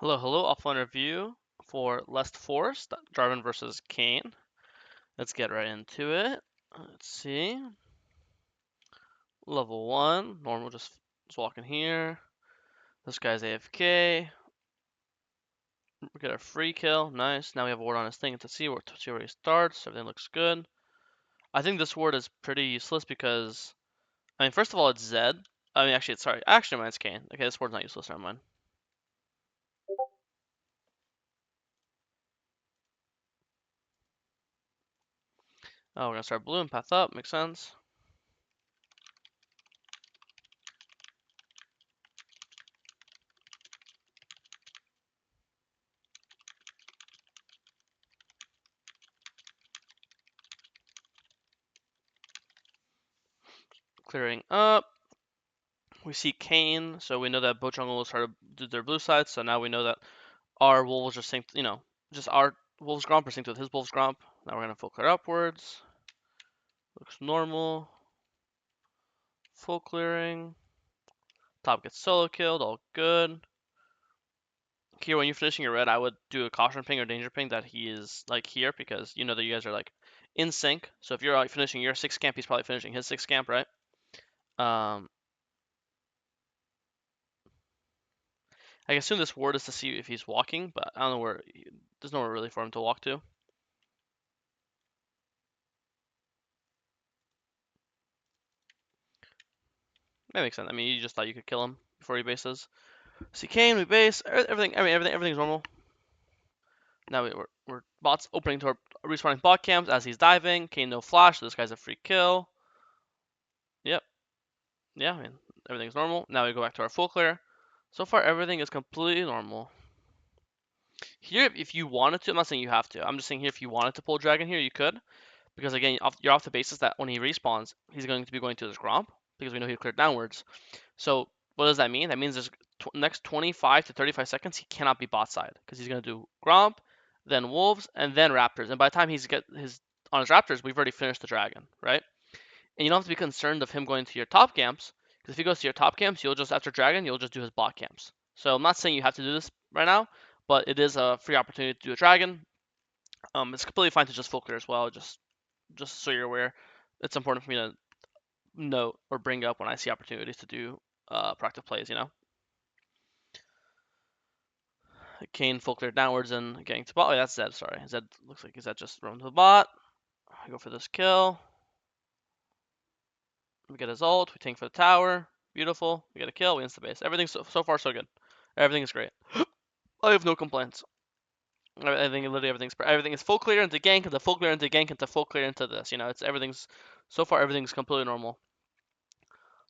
Hello, hello. Offline review for Lest Forest, Jarvan versus Kane. Let's get right into it. Let's see. Level 1, normal, just walking here. This guy's AFK. We get a free kill, nice. Now we have a ward on his thing to see where he starts. Everything looks good. I think this ward is pretty useless because, first of all, it's Zed. Sorry, actually, mine's Kane. Okay, this ward's not useless, never mind. Oh, we're gonna start blue and path up, makes sense. Clearing up. We see Kane, so we know that both jungle will start to do their blue side, so now we know that our wolves are synced, just our wolves gromp are synced with his wolves gromp. Now we're gonna full clear upwards. Looks normal. Full clearing. Top gets solo killed, all good. Here, when you're finishing your red, I would do a caution ping or danger ping that he is like here because you know that you guys are like in sync. So if you're like finishing your 6th camp, he's probably finishing his 6th camp, right? I assume this ward is to see if he's walking, but I don't know where. There's nowhere really for him to walk to. That makes sense. I mean, you just thought you could kill him before he bases. See Kane, we base, everything. Everything's normal. Now we're bots opening to our respawning bot camps as he's diving. Kane no flash, so this guy's a free kill. Yep. Yeah, everything's normal. Now we go back to our full clear. So far, everything is completely normal. Here, if you wanted to, I'm not saying you have to. I'm just saying here, if you wanted to pull Dragon here, you could. Because again, you're off the basis that when he respawns, he's going to be going to this Gromp. Because we know he cleared downwards. So what does that mean? That means there's next 25 to 35 seconds he cannot be bot side because he's gonna do Gromp, then Wolves, and then Raptors. And by the time he's get his on his Raptors, we've already finished the Dragon, right? And you don't have to be concerned of him going to your top camps because if he goes to your top camps, you'll just after Dragon, you'll just do his bot camps. So I'm not saying you have to do this right now, but it is a free opportunity to do a Dragon. It's completely fine to just full clear as well. Just so you're aware, it's important for me to note or bring up when I see opportunities to do proactive plays, you know? Kane full clear downwards and getting to bot. Oh, that's Zed, sorry. Zed looks like Zed just run to the bot. I go for this kill. We get his ult. We tank for the tower. Beautiful. We get a kill. We insta base. Everything's so far so good. Everything is great. I have no complaints. I think literally everything is full clear into gank, into full clear into gank, into full clear into this. You know, it's everything's so far everything's completely normal.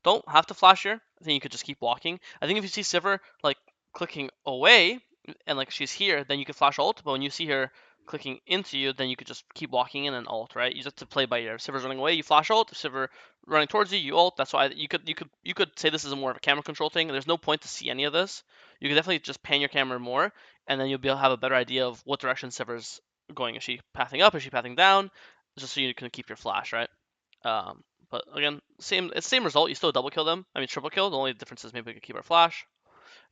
Don't have to flash here. I think you could just keep walking. I think if you see Sivir like clicking away and like she's here, then you could flash ult. But when you see her clicking into you, then you could just keep walking in and ult, right? You just have to play by ear. If Sivir's running away, you flash ult. If Sivir running towards you, you ult. That's why you could say this is more of a camera control thing. There's no point to see any of this. You could definitely just pan your camera more, and then you'll be able to have a better idea of what direction Sivir's going. Is she pathing up? Is she pathing down? Just so you can keep your flash, right? Um, but again, same result. You still double kill them. I mean triple kill. The only difference is maybe we could keep our flash.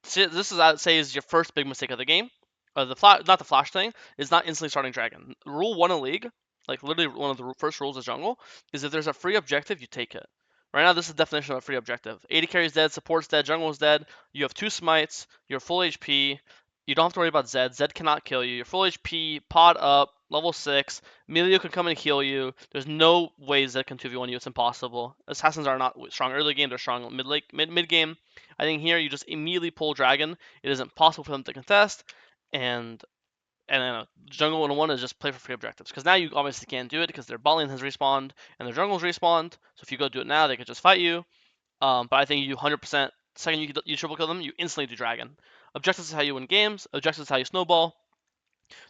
This is I'd say is your first big mistake of the game. Not the flash thing, is not instantly starting dragon. Rule one in league, like literally one of the first rules of jungle, is if there's a free objective, you take it. Right now, this is the definition of a free objective. AD carry's dead, support's dead, jungle's dead. You have 2 smites. You're full HP. You don't have to worry about Zed. Zed cannot kill you. You're full HP, pod up, level 6. Milio can come and heal you. There's no way Zed can 2v1 you. It's impossible. Assassins are not strong early game. They're strong mid game. I think here you just immediately pull Dragon. It is impossible for them to contest. And Jungle 101 is just play for free objectives. Because now you obviously can't do it because their bot lane has respawned and their jungle's respawned. So if you go do it now, they could just fight you. But I think you do 100%. Second you triple kill them, you instantly do Dragon. Objectives is how you win games. Objectives is how you snowball.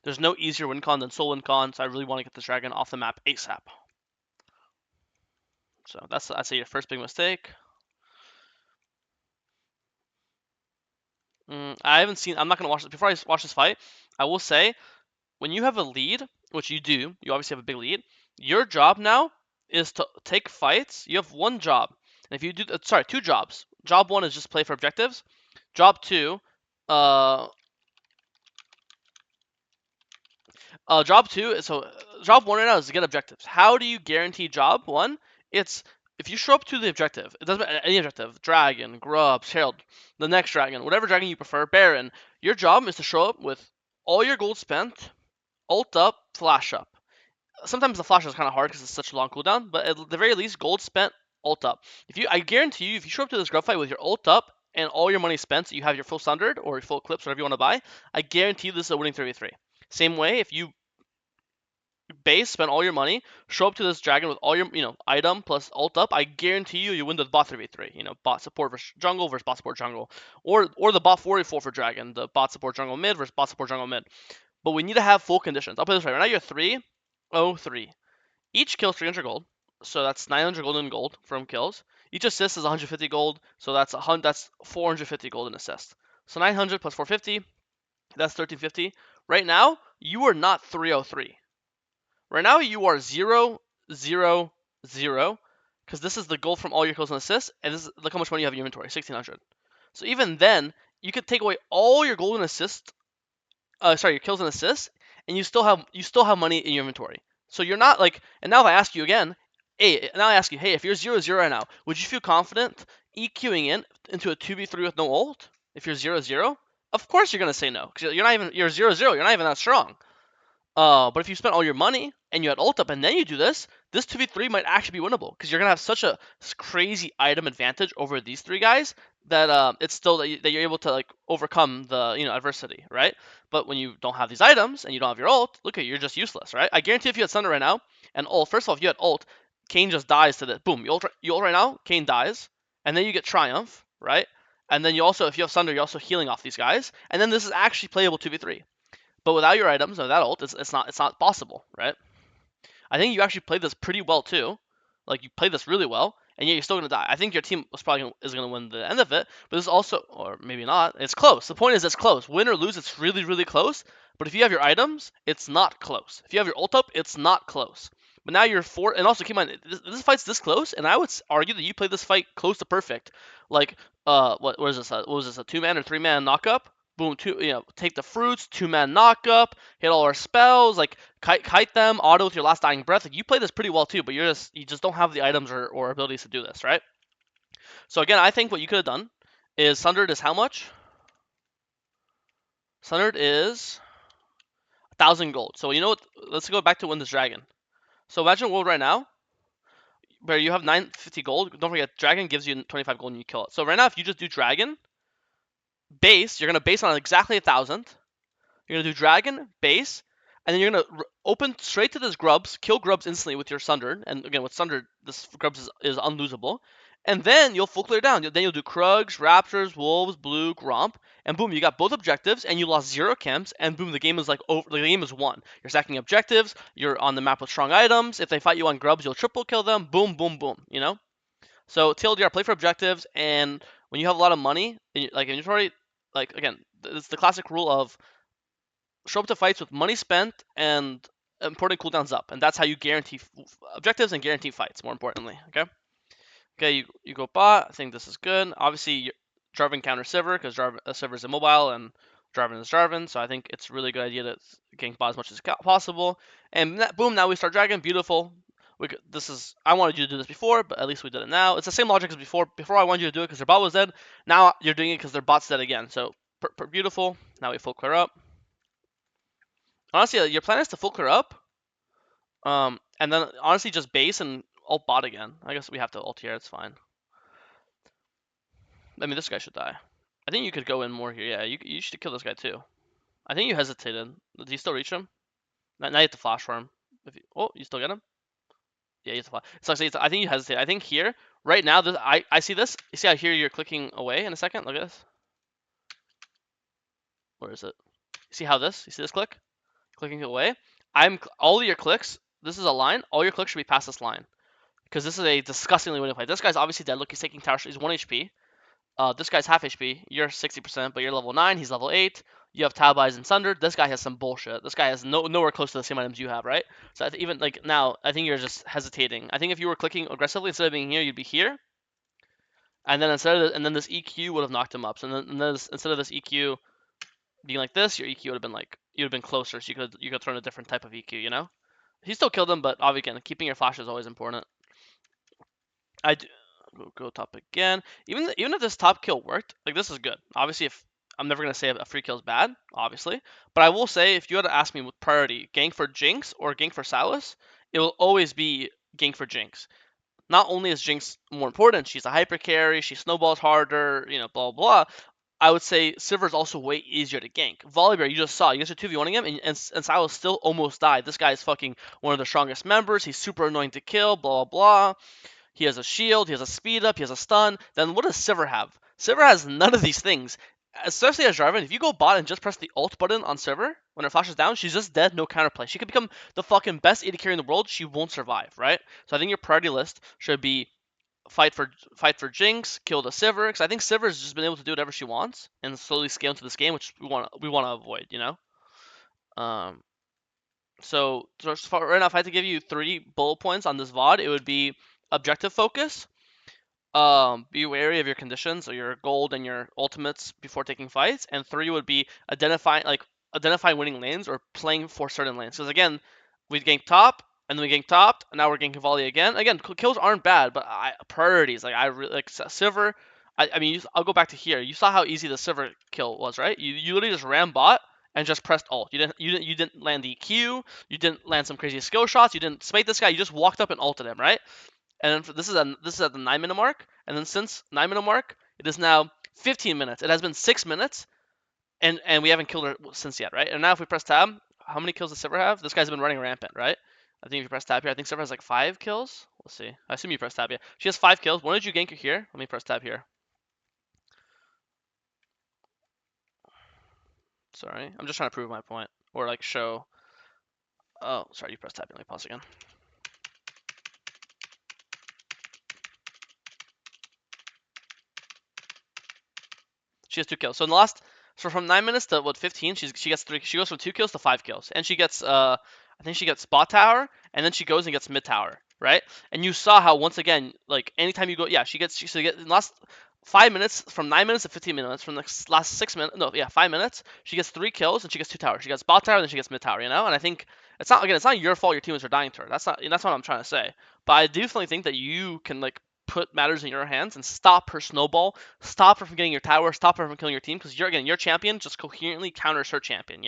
There's no easier win con than soul win con, so I really want to get this Dragon off the map ASAP. So that's, I'd say, your first big mistake. I haven't seen. I'm not gonna watch this. Before I watch this fight, I will say, when you have a lead, which you do, you obviously have a big lead. Your job now is to take fights. You have one job, and if you do, sorry, 2 jobs. Job 1 is just play for objectives. Job 2, Job 2, so job 1 right now is to get objectives. How do you guarantee job 1? It's if you show up to the objective, it doesn't matter any objective, dragon, grubs, herald, the next dragon, whatever dragon you prefer, baron. Your job is to show up with all your gold spent, ult up, flash up. Sometimes the flash is kind of hard because it's such a long cooldown, but at the very least, gold spent, ult up. I guarantee you, if you show up to this grub fight with your ult up and all your money spent, so you have your full sundered or your full eclipse, whatever you want to buy, I guarantee you this is a winning 3v3. Same way, if you base, spend all your money, show up to this dragon with all your, item plus ult up, I guarantee you win the bot 3v3. Bot support versus bot support jungle. Or the bot 44 for dragon, the bot support jungle mid versus bot support jungle mid. But we need to have full conditions. I'll put it this way. Right now you're 303. Each kill is 300 gold, so that's 900 gold in gold from kills. Each assist is 150 gold, so that's 450 gold in assist. So 900 plus 450, that's 1350. Right now, you are not 303. Right now, you are 0, 0, 0, because this is the gold from all your kills and assists, and look how much money you have in your inventory, 1600. So even then, you could take away all your gold and assists, your kills and assists, and you still have money in your inventory. So you're not like, and now if I ask you again, hey, if you're 0-0 right now, would you feel confident EQing into a 2v3 with no ult? If you're 0-0, of course you're gonna say no, because you're 0-0. You're not even that strong. But if you spent all your money and you had ult up and then you do this 2v3 might actually be winnable because you're gonna have such a crazy item advantage over these three guys that it's still that you're able to like overcome the adversity, right? But when you don't have these items and you don't have your ult, look at you're just useless, right? I guarantee if you had Thunder right now and ult, first of all, if you had ult, Kayn just dies to this. Boom, you ult right now, Kayn dies, and then you get Triumph, right? And then you also, if you have Thunder, you're also healing off these guys, and then this is actually playable 2v3. But without your items or that ult, it's not possible, right? I think you actually played this pretty well too. Like you played this really well, and yet you're still gonna die. I think your team is gonna win the end of it, but this also, or maybe not. It's close. The point is, it's close. Win or lose, it's really really close. But if you have your items, it's not close. If you have your ult up, it's not close. But now you're four, and also keep in mind this fight's this close, and I would argue that you played this fight close to perfect. Like, what was this? What was this? A 2-man or 3-man knockup? Boom, take the fruits, 2-man knockup, hit all our spells, like kite them, auto with your last dying breath. Like you play this pretty well too, but you just don't have the items or abilities to do this, right? So again, I think what you could have done is Sundered is how much? Sundered is 1,000 gold. So you know what? Let's go back to win this dragon. So imagine world right now where you have 950 gold. Don't forget, dragon gives you 25 gold and you kill it. So right now, if you just do dragon base, you're gonna base on exactly 1,000. You're gonna do dragon base, and then you're gonna open straight to this grubs, kill grubs instantly with your Sundered. And again, with Sundered, this grubs is unlosable. And then you'll full clear down. Then you'll do Krugs, Raptors, Wolves, Blue, Gromp, and boom, you got both objectives, and you lost 0 camps, and boom, the game is like over. The game is won. You're stacking objectives. You're on the map with strong items. If they fight you on grubs, you'll triple kill them. Boom, boom, boom. So TLDR, play for objectives, and when you have a lot of money, like inventory, like again, it's the classic rule of show up to fights with money spent and important cooldowns up, and that's how you guarantee objectives and guarantee fights. More importantly, okay, you go bot. I think this is good. Obviously, Jarvan counter Sivir because Sivir is immobile and Jarvan is Jarvan, so I think it's a really good idea to gank bot as much as possible. And boom, now we start Dragon. Beautiful. I wanted you to do this before, but at least we did it now. It's the same logic as before. Before I wanted you to do it because their bot was dead. Now you're doing it because their bot's dead again. So beautiful. Now we full clear up. Honestly, your plan is to full clear up, and then honestly just base and ult bot again. I guess we have to ult here. It's fine. I mean, this guy should die. I think you could go in more here. Yeah, you should kill this guy too. I think you hesitated. Did you still reach him? Now you have to flash for him. You still get him? Yeah, you have to flash. So I think you hesitate. I think here, right now, I see this. You see how here you're clicking away in a second? Look at this. Where is it? You see how this? You see this click? Clicking away. All your clicks. This is a line. All your clicks should be past this line, because this is a disgustingly winning play. This guy's obviously dead. Look, he's taking tower. He's 1 HP. This guy's half HP. You're 60%, but you're level 9. He's level 8. You have Tab Eyes and Sundered. This guy has some bullshit. This guy has nowhere close to the same items you have, right? So even like now, I think you're just hesitating. I think if you were clicking aggressively instead of being here, you'd be here. And then this EQ would have knocked him up. So instead of this EQ being like this, your EQ would have been like you'd have been closer, so you could throw in a different type of EQ, you know? He still killed him, but obviously, again, keeping your flash is always important. I do go top again. Even if this top kill worked, like this is good. Obviously, if I'm never gonna say a free kill is bad, obviously, but I will say if you had to ask me with priority, gank for Jinx or gank for Sylas, it will always be gank for Jinx. Not only is Jinx more important, she's a hyper carry, she snowballs harder, blah blah. I would say Sivir is also way easier to gank. Volibear, you just saw, you guys are 2v1ing him, and Sylas still almost died. This guy is fucking one of the strongest members. He's super annoying to kill, blah blah blah. He has a shield, he has a speed up, he has a stun. Then what does Sivir have? Sivir has none of these things. Especially as Jarvan, if you go bot and just press the ult button on Sivir, when her flash is down, she's just dead, no counterplay. She could become the fucking best AD carry in the world, she won't survive, right? So I think your priority list should be fight for Jinx, kill the Sivir, because I think Sivir's just been able to do whatever she wants and slowly scale into this game, which we want to avoid, Um, so right now, if I had to give you 3 bullet points on this VOD, it would be objective focus, be wary of your conditions or your gold and your ultimates before taking fights, and 3 would be identifying winning lanes or playing for certain lanes. Because again, we ganked top and then we ganked top, and now we're ganking volley again. Again, kills aren't bad, but priorities I really like Sivir. I mean, I'll go back to here. You saw how easy the Sivir kill was, right? You literally just ran bot and just pressed ult. You didn't land the EQ. You didn't land some crazy skill shots. You didn't smite this guy. You just walked up and ulted him, right? And then this is at the 9-minute mark. And then since 9-minute mark, it is now 15 minutes. It has been 6 minutes, and we haven't killed her since yet, right? And now if we press tab, how many kills does Sivir have? This guy's been running rampant, right? I think if you press tab here, I think Sivir has like 5 kills. Let's see. I assume you press tab here. She has 5 kills. When did you gank her here? Let me press tab here. Sorry, I'm just trying to prove my point or like show. Oh, sorry, you press tab. Let me pause again. She has 2 kills. So in the last, so from 9 minutes to what 15, she gets 3. She goes from 2 kills to 5 kills, and she gets I think she gets bot tower, and then she goes and gets mid tower, right? And you saw how once again, like anytime you go, yeah, she gets in the last 5 minutes, from 9 minutes to 15 minutes, from the last 6 minutes, no, yeah, 5 minutes, she gets 3 kills and she gets 2 towers. She gets bot tower, then she gets mid tower, And I think it's not your fault your teammates are dying to her. That's what I'm trying to say. But I definitely think that you can like put matters in your hands and stop her snowball, stop her from getting your tower, stop her from killing your team, because your champion just coherently counters her champion.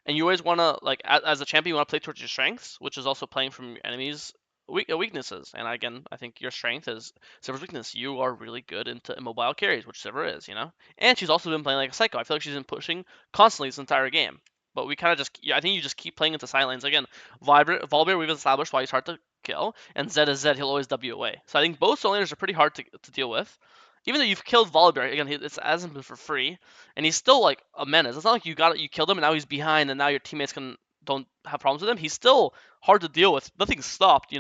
And you always want to like as a champion, you want to play towards your strengths, which is also playing from your enemies' weaknesses. And again, I think your strength is Sivir's weakness. You are really good into immobile carries, which Sivir is. And she's also been playing like a psycho. I feel like she's been pushing constantly this entire game. But we kind of just, I think you just keep playing into side lanes. Again, Volibear, we've established why he's hard to kill, and Zed is Zed, he'll always W away. So I think both solo laners are pretty hard to deal with. Even though you've killed Volibear, again, it hasn't been for free, and he's still like a menace. It's not like you killed him and now he's behind and now your teammates don't have problems with him. He's still hard to deal with. Nothing's stopped.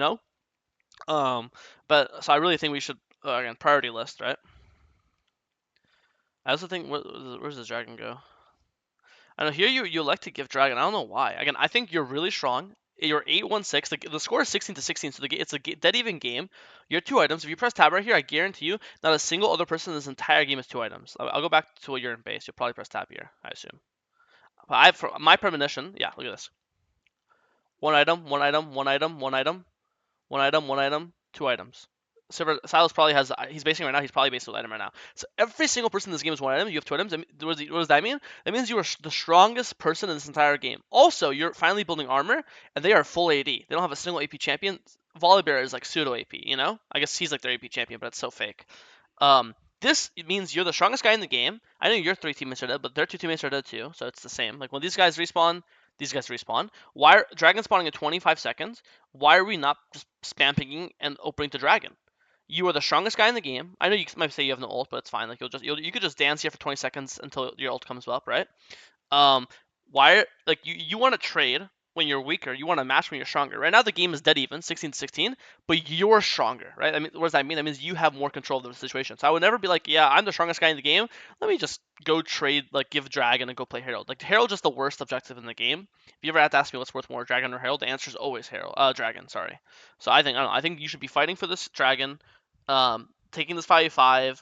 Um, but so I really think we should again priority list, right? I also think where's the dragon go? I know here you like to give dragon. I don't know why. Again, I think you're really strong. You're 8-1-6. The score is 16-16, so it's a dead even game. You're 2 items. If you press tab right here, I guarantee you, not a single other person in this entire game is 2 items. I'll go back to what you're in base. You'll probably press tab here, I assume. But for my premonition, yeah, look at this. 1 item, 1 item, 1 item, 1 item, 1 item, 1 item, 2 items. Silas probably has. He's basing right now. He's probably basing with item right now. So every single person in this game is 1 item. You have 2 items. What does that mean? That means you are the strongest person in this entire game. Also, you're finally building armor, and they are full AD. They don't have a single AP champion. Volibear is like pseudo AP. I guess he's like their AP champion, but it's so fake. This means you're the strongest guy in the game. I know your 3 teammates are dead, but their 2 teammates are dead too, so it's the same. Like when these guys respawn, these guys respawn. Why are dragon spawning in 25 seconds? Why are we not just spam picking and opening to dragon? You are the strongest guy in the game. I know you might say you have no ult, but it's fine. Like you could just dance here for 20 seconds until your ult comes up, right? Um, why like you want to trade when you're weaker, you want to match when you're stronger. Right now the game is dead even, 16-16, but you're stronger, right? I mean, what does that mean? That means you have more control of the situation. So I would never be like, yeah, I'm the strongest guy in the game. Let me just go trade, like give Dragon and go play Herald. Like Herald's just the worst objective in the game. If you ever had to ask me what's worth more, Dragon or Herald, the answer is always Dragon. Sorry. So I don't know. I think you should be fighting for this Dragon, taking this 5v5,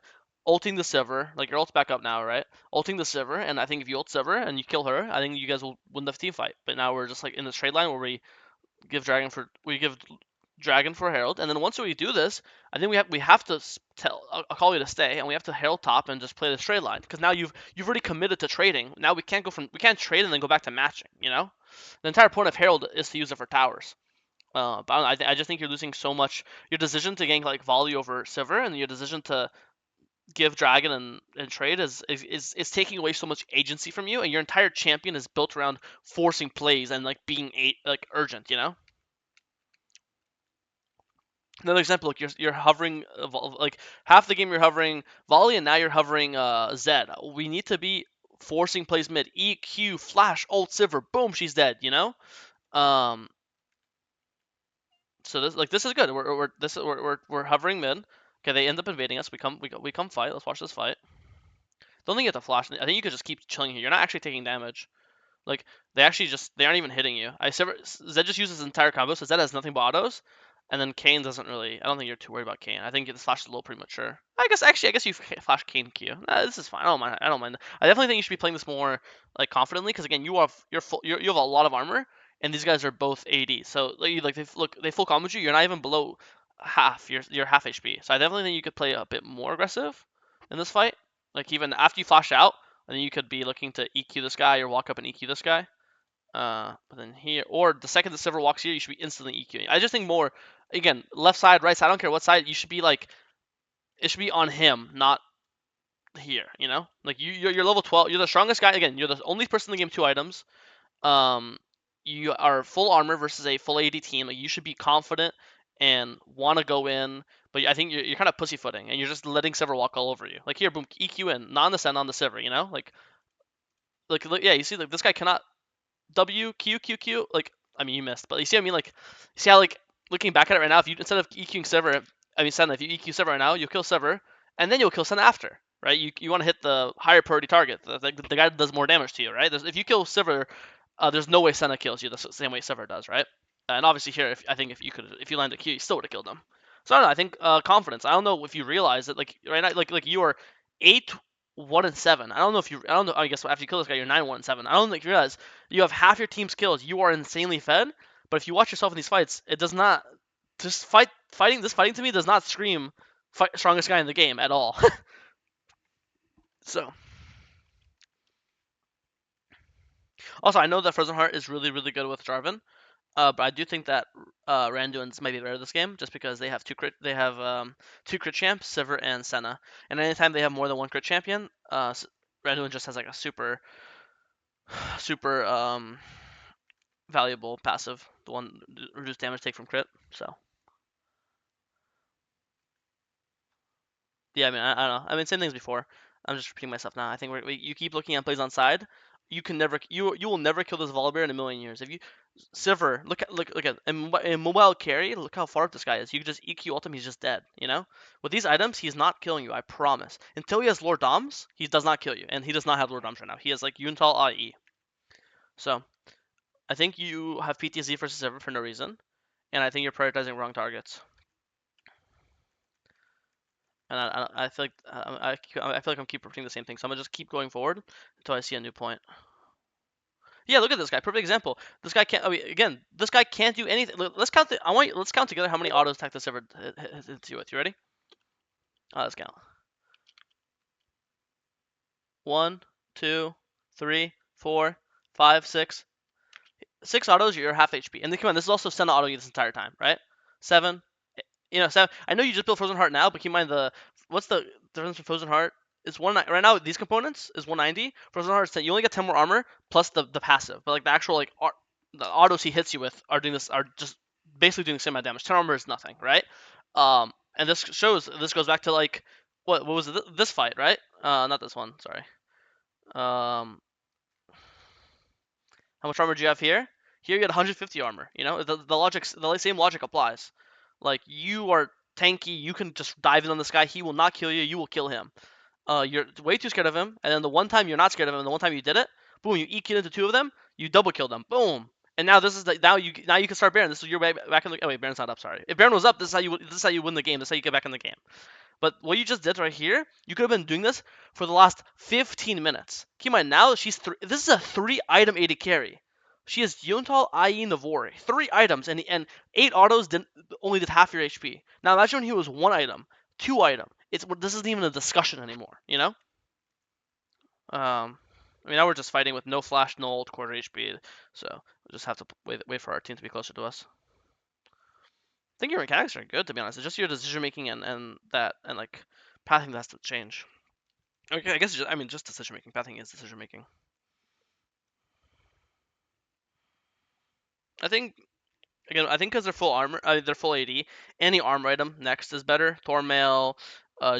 ulting the Sivir, like your ult's back up now, right? Ulting the Sivir, and I think if you ult Sivir and you kill her, I think you guys will win the team fight. But now we're just like in this trade line where we give Dragon for Herald, and then once we do this, I think we have to tell Akali to stay, and we have to Herald top and just play the trade line because now you've already committed to trading. Now we can't trade and then go back to matching. You know, the entire point of Herald is to use it for towers. But I just think you're losing so much. Your decision to gank like volley over Sivir and your decision to give Dragon and trade is taking away so much agency from you, and your entire champion is built around forcing plays and like being like urgent. You know. Another example, like you're hovering like half the game you're hovering volley, and now you're hovering Zed. We need to be forcing plays mid. EQ, flash, ult, Sivir, boom, she's dead. You know. Um. So this is good. We're hovering mid. Okay, they end up invading us. We come fight. Let's watch this fight. Don't think you have to flash. I think you could just keep chilling here. You're not actually taking damage. Like they aren't even hitting you. Zed just uses his entire combo, so Zed has nothing but autos, and then Kayn doesn't really. I don't think you're too worried about Kayn. I think the flash is a little premature. I guess you flash Kayn Q. Nah, this is fine. I don't mind. I don't mind. I definitely think you should be playing this more like confidently because again, you have a lot of armor, and these guys are both AD. So they full combo you. You're not even below half. You're half HP. So I definitely think you could play a bit more aggressive in this fight. Like even after you flash out, and then you could be looking to EQ this guy or walk up and EQ this guy. But then here, or the second the Sivir walks here, you should be instantly EQing. I just think more, again, left side, right side, I don't care what side, you should be like, it should be on him, not here, you know? Like, you're level 12, you're the strongest guy, again, you're the only person in the game 2 items. Um, you are full armor versus a full AD team, like, you should be confident and want to go in, but I think you're kind of pussyfooting, and you're just letting Sivir walk all over you. Like, here, boom, EQ in, not on the Sen, on the Sivir, you know? Like, yeah, you see, like, this guy cannot W Q Q Q. Like, I mean, you missed, but you see what I mean? Like, you see how like looking back at it right now, if you instead of EQing Sivir, I mean Senna, if you EQ Sivir right now, you'll kill Sivir, and then you'll kill Senna after, right? You want to hit the higher priority target, the guy that does more damage to you, right? If you kill Sivir, there's no way Senna kills you the same way Sivir does, right? And obviously here, I think if you land a Q, you still would have killed him. So I don't know. I think confidence. I don't know if you realize that like right now, like you are 8-1-7. I don't know if you. I don't know. I guess after you kill this guy, you're 9-1-7. I don't think you realize you have half your team's kills. You are insanely fed. But if you watch yourself in these fights, it does not. Just fighting. This fighting to me does not scream strongest guy in the game at all. So also, I know that Frozen Heart is really really good with Jarvan. But I do think that Randuin's might be better this game, just because they have two crit. They have two crit champs, Sivir and Senna. And anytime they have more than one crit champion, Randuin just has like a super valuable passive, the one reduced damage take from crit. So yeah, I mean I don't know. I mean same things before. I'm just repeating myself now. I think you keep looking at plays on side. You will never kill this Volibear in a million years. If you Sivir, look at in mobile carry, look how far up this guy is. You can just EQ ult him, he's just dead. You know, with these items, he's not killing you. I promise. Until he has Lord Doms, he does not kill you, and he does not have Lord Doms right now. He has like Yuntal IE. So I think you have PTSD versus Sivir for no reason, and I think you're prioritizing wrong targets. And I feel like I feel like I'm keep repeating the same thing. So I'm gonna just keep going forward until I see a new point. Yeah, look at this guy. Perfect example. This guy can't. I mean, again, this guy can't do anything. Let's count. Let's count together how many autos Tactus ever hits you with. You ready? Let's count. 1, 2, 3, 4, 5, 6. 6 autos. You're half HP. And then come on, this is also Senna auto you this entire time, right? 7. You know, 7. I know you just built Frozen Heart now, but keep in mind what's the difference from Frozen Heart? It's right now. These components is 190. Frozen Heart is 10. You only get 10 more armor plus the passive, but like the actual like the autos he hits you with are just basically doing the same amount of damage. 10 armor is nothing, right? And this goes back to like what was it, this fight, right? Not this one. Sorry. How much armor do you have here? Here you get 150 armor. You know the same logic applies. Like you are tanky, you can just dive in on this guy. He will not kill you. You will kill him. You're way too scared of him, and then the one time you're not scared of him, and the one time you did it, boom, you EQ'd into 2 of them, you double kill them, boom. And now this is now you can start Baron. This is your way back in the. Oh wait, Baron's not up. Sorry. If Baron was up, this is how you win the game. This is how you get back in the game. But what you just did right here, you could have been doing this for the last 15 minutes. Keep in mind, now this is a 3-item AD carry. She has Yuntal, IE, Navori. 3 items, and 8 autos only did half your HP. Now imagine when he was 1 item, 2 item. This isn't even a discussion anymore, you know? I mean, now we're just fighting with no flash, no ult, quarter HP, so we'll just have to wait for our team to be closer to us. I think your mechanics are good, to be honest. It's just your decision making and like pathing that has to change. Okay, I guess just decision making. Pathing is decision making. I think Again, I think because they're full armor, they're full AD. Any armor item next is better. Thornmail,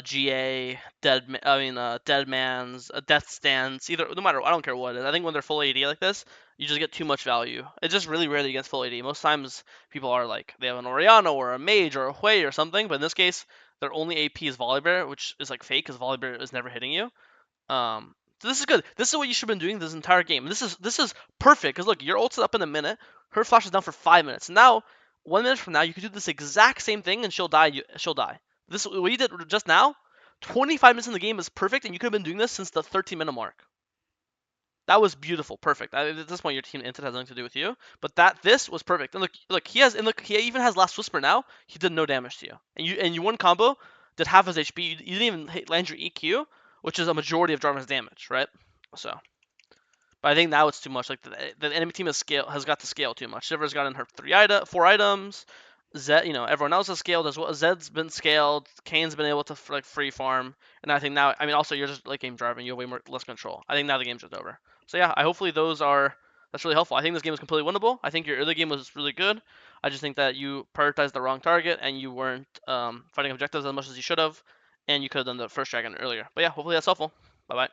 GA, Dead Man's, Death Stance. Either, no matter, I don't care what it is. I think when they're full AD like this, you just get too much value. It's just really rarely against full AD. Most times people are like they have an Orianna or a Mage or a Hui or something, but in this case, their only AP is Volibear, which is like fake because Volibear is never hitting you. So this is good. This is what you should have been doing this entire game. This is perfect because look, your ult's up in a minute. Her flash is down for 5 minutes. Now, 1 minute from now, you could do this exact same thing and she'll die. She'll die. This what you did just now. 25 minutes in the game is perfect, and you could have been doing this since the 13-minute mark. That was beautiful, perfect. At this point, your team intent has nothing to do with you, but this was perfect. And look, he even has Last Whisper now. He did no damage to you, and you one combo did half his HP. You didn't even land your EQ, which is a majority of Jarvan's damage, right? So, but I think now it's too much. Like the enemy team has got to scale too much. Shiver's got in her 4 items. Zed, everyone else has scaled as well. Zed's been scaled. Kane's been able to like free farm, and I think now, I mean, also you're just late game driving. You have way less control. I think now the game's just over. So yeah, hopefully that's really helpful. I think this game is completely winnable. I think your early game was really good. I just think that you prioritized the wrong target and you weren't fighting objectives as much as you should have, and you could have done the first dragon earlier. But yeah, hopefully that's helpful. Bye bye.